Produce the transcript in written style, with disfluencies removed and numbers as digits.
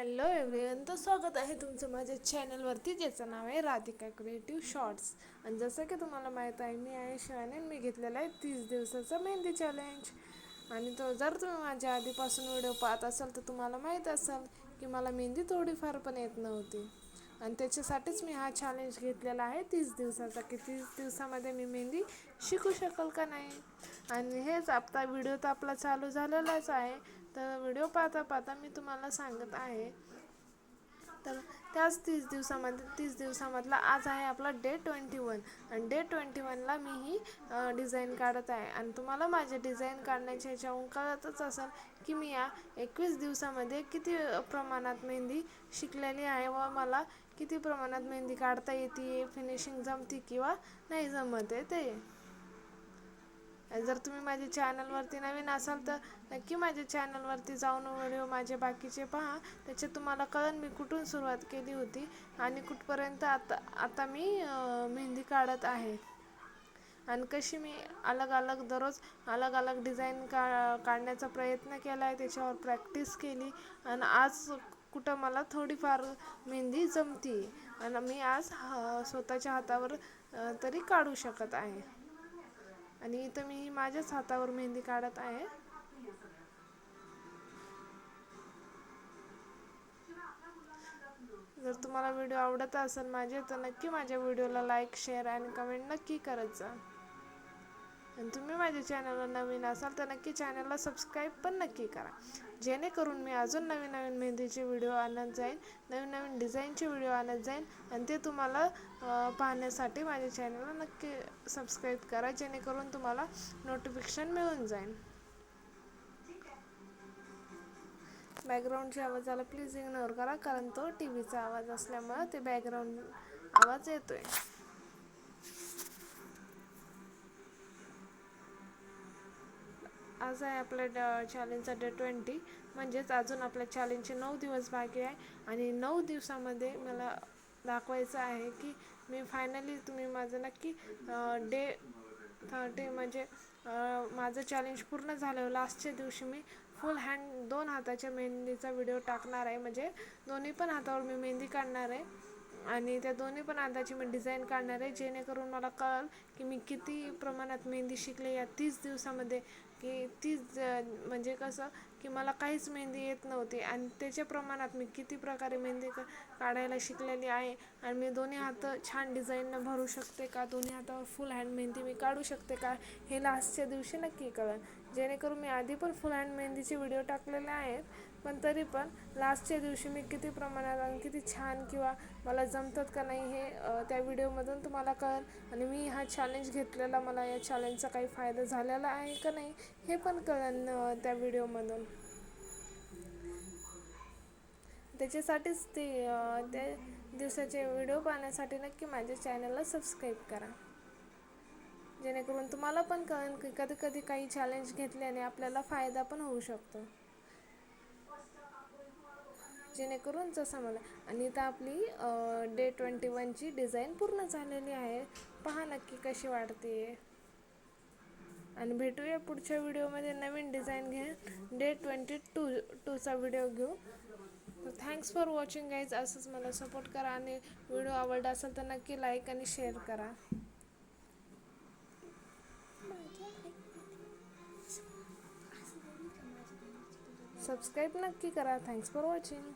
Hello everyone, तर स्वागत आहे तुमचं माझ्या चॅनलवरती, ज्याचं नाव आहे राधिका क्रिएटिव्ह शॉर्ट्स. आणि जसं की तुम्हाला माहीत आहे, मी आहे शिवानी आणि मी घेतलेला आहे 30 दिवसाचा मेहंदी चॅलेंज. आणि तो जर तुम्ही माझ्या आधीपासून व्हिडिओ पाहत असाल तर तुम्हाला माहीत असेल की मला मेहंदी थोडीफार पण येत नव्हती. आणि त्याच्यासाठीच मी हा चॅलेंज घेतलेला आहे 30 दिवसाचा, की 30 दिवसामध्ये मी मेहंदी शिकू शकेल का नाही. आणि हेच आता व्हिडिओ तर आपला चालू झालेलाच आहे. तर व्हिडिओ पाहता पाहता मी तुम्हाला सांगत आहे. तर त्याच 30 दिवसामधला आज आहे आपला डे 21. आणि डे 21ला मी ही डिझाईन काढत आहे. आणि तुम्हाला माझे डिझाईन काढण्याच्या ह्याच्यावरून कळतच असेल की मी या 21 दिवसामध्ये किती प्रमाणात मेहंदी शिकलेली आहे व मला किती प्रमाणात मेहंदी काढता येते, फिनिशिंग जमती किंवा नाही जमत आहे ते. जर तुम्ही माझ्या चॅनलवरती नवीन असाल तर नक्की माझ्या चॅनलवरती जाऊन व्हिडिओ माझे बाकीचे पहा. त्याच्यात तुम्हाला कळेल मी कुठून सुरुवात केली होती आणि कुठपर्यंत आता मी मेहंदी काढत आहे. आणि कशी मी दररोज अलग अलग डिझाईन काढण्याचा प्रयत्न केला आहे, त्याच्यावर प्रॅक्टिस केली. आणि आज कुठं मला थोडीफार मेहंदी जमती आणि मी आज स्वतःच्या हातावर तरी काढू शकत आहे. आणि इथं मी माझ्याच हातावर मेहंदी काढत आहे. जर तुम्हाला व्हिडिओ आवडत असेल माझे तर नक्की माझ्या व्हिडिओला लाईक, शेअर आणि कमेंट नक्की करत जा. आणि तुम्ही माझ्या चॅनलवर नवीन असाल तर नक्की चॅनलला सबस्क्राईब पण नक्की करा, जेणेकरून मी अजून नवीन नवीन मेहंदीचे व्हिडिओ आणत जाईन, नवीन नवीन डिझाईनचे व्हिडिओ आणत जाईन. आणि ते तुम्हाला पाहण्यासाठी माझ्या चॅनलला नक्की सबस्क्राईब करा, जेणेकरून तुम्हाला नोटिफिकेशन मिळून जाईल. बॅकग्राऊंडच्या आवाजाला प्लीज इग्नोर करा, कारण तो टी व्हीचा आवाज असल्यामुळे ते बॅकग्राऊंड आवाज येतोय. आज आहे आपल्या चॅलेंजचा डे 20, म्हणजेच अजून आपल्या चॅलेंजचे 9 दिवस बाकी आहे. आणि 9 दिवसामध्ये मला दाखवायचं आहे की मी फायनली, तुम्ही माझं नक्की डे 30 म्हणजे माझं चॅलेंज पूर्ण झालं. लास्टच्या दिवशी मी फुल हँड 2 हाताच्या मेहंदीचा व्हिडिओ टाकणार आहे, म्हणजे दोन्ही पण हातावर मी मेहंदी काढणार आहे. आणि त्या दोन्ही पण हाताची मी डिझाईन काढणार आहे, जेणेकरून मला कळेल की मी किती प्रमाणात मेहंदी शिकले या 30 दिवसामध्ये. की 30 म्हणजे कसं की मला काहीच मेहंदी येत नव्हती आणि त्याच्या प्रमाणात मी किती प्रकारे मेहंदी काढायला शिकलेली आहे. आणि मी दोन्ही हात छान डिझाईननं भरू शकते का, दोन्ही हातावर फुल हँड मेहंदी मी काढू शकते का, हे लास्टच्या दिवशी नक्की कळेल. जेणेकरून मी आधी पण फुल हँड मेहंदीचे व्हिडिओ टाकलेले आहेत, पण तरी पण लास्टच्या दिवशी मी किती प्रमाणात आणि किती छान किंवा मला जमतात का नाही हे त्या व्हिडिओमधून तुम्हाला कळेल. आणि मी हा चॅलेंज घेतलेला, मला या चॅलेंजचा काही फायदा झालेला आहे का नाही हे पण कळेल त्या व्हिडिओमधून. त्याच्यासाठीच त्या दिवसाचे व्हिडिओ पाहण्यासाठी नक्की माझ्या चॅनलला सबस्क्राईब करा, जेणेकरून तुम्हाला पण कळेल की कधी कधी काही चॅलेंज घेतल्याने आपल्याला फायदा पण होऊ शकतो. जेणेकरून जसं मला, आणि इथं आपली डे 21ची डिझाईन पूर्ण झालेली आहे. पहा नक्की कशी वाटते. आणि भेटूया पुढच्या व्हिडिओमध्ये नवीन डिझाईन घेऊन, डे 22चा व्हिडिओ घेऊ. Thanks for watching guys. असंच मला सपोर्ट करा आणि व्हिडिओ आवडला असेल तर नक्की लाईक आणि शेअर करा. सबस्क्राईब नक्की करा. Thanks for watching.